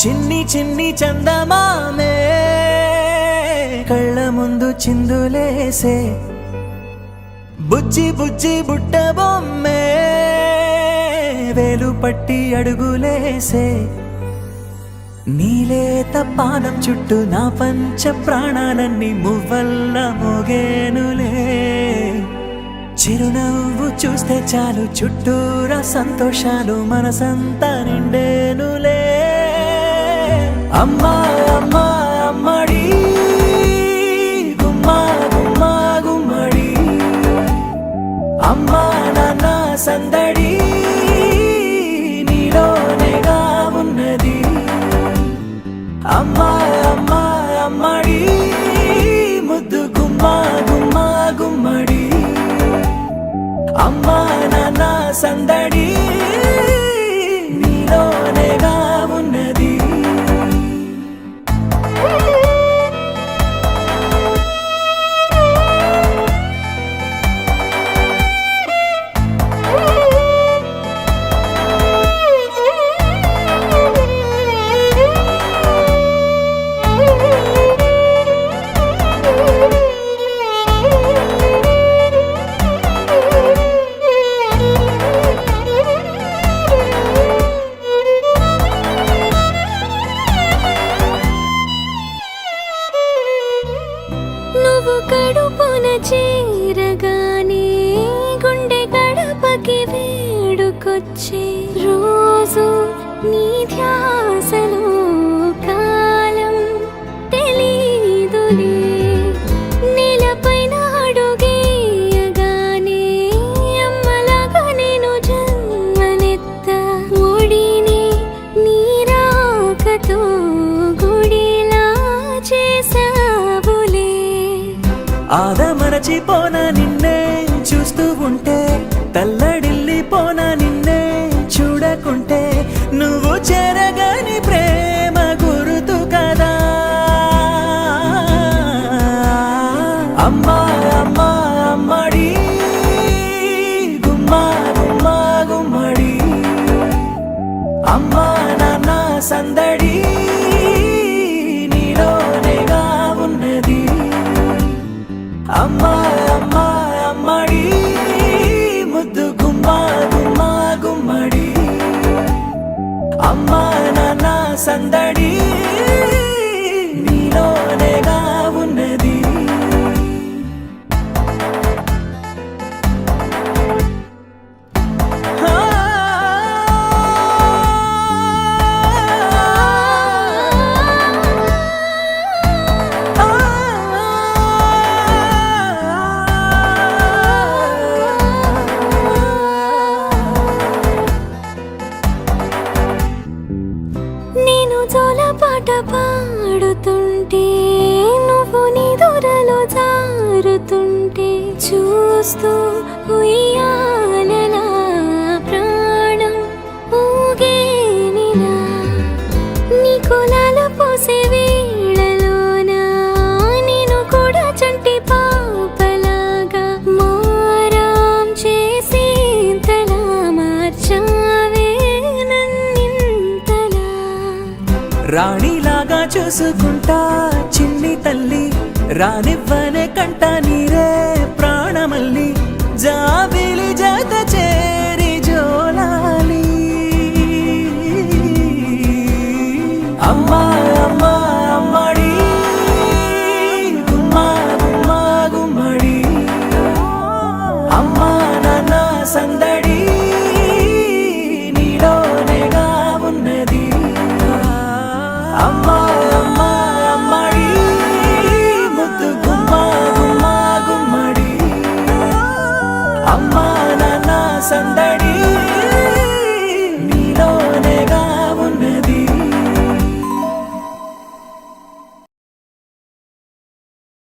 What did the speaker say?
చిన్ని చిన్ని చందమామే కళ్ళ ముందు చిందులేసే బుజ్జి బుజ్జి బుట్ట బొమ్మే వేలు పట్టి అడుగులేసే నీలేత పానం చుట్టూ నా పంచ ప్రాణాలన్నీ మువ్వల్ల మోగేనులే చిరునవ్వు చూస్తే చాలు చుట్టూరా సంతోషాలు మనసంతా నిండేనులే అమ్మా అమ్మా అమ్మడి గుమ్మా గుమ్మా గుమ్మడి అమ్మా నాన్న సందడి నీలోనేగా ఉన్నది అమ్మా అమ్మా అమ్మడి ముద్దు గుమ్మా గుమ్మా గుమ్మడి అమ్మా నాన్న సందడి నీలోనేగా ఉన్నది నువ్వు కడుపున చేరగానే గుండె గడపకి వేడుకొచ్చే రోజు నీ ధ్యాసలో కాలం తెలీదులే నేలపైన అడుగేయగానే అమ్మలాగా నేను జన్మనెత్త ఒడిని నీ రాకతో గుడిలా చేసావులే ఆదమరచిపోనా నిన్నే చూస్తూ ఉంటే తల్లడిల్లిపోనా నిన్నే చూడకుంటే నువ్వు చెరగని ప్రేమ గురుతు కదా అమ్మా అమ్మా అమ్మడి గుమ్మా గుమ్మా గుమ్మడి అమ్మా నాన్న సందడి నీలోనేగా ఉన్నది అమ్మా అమ్మా అమ్మడి ముద్దు గుమ్మా గుమ్మా గుమ్మడి అమ్మా నాన్న సందడి నీలోనేగా ఉన్నది నేను జోలపాట పాడుతుంటే నువ్వు నీ దూరలో జారుతుంటే చూస్తూ ఉయ్యాలలా ప్రాణం ఊగేనినా నీ కులాలు పోసే వేళలోన నేను కూడా చంటి పాపలాగా మారాం చేసేంతలా మార్చావే నన్నింతలా రాణిలాగా చూసుకుంటా చిన్ని తల్లి రానివ్వనే కంట నీరే ప్రాణమల్లి జాబిలి జత చేరి జోలాలి అమ్మా అమ్మా అమ్మడి గుమ్మా గుమ్మా గుమ్మడి అమ్మా నాన్న సందడి నీలోనేగా ఉన్నది అమ్మా అమ్మా అమ్మడి ముద్దు గుమ్మా గుమ్మా గుమ్మడి అమ్మా నాన్న సందడి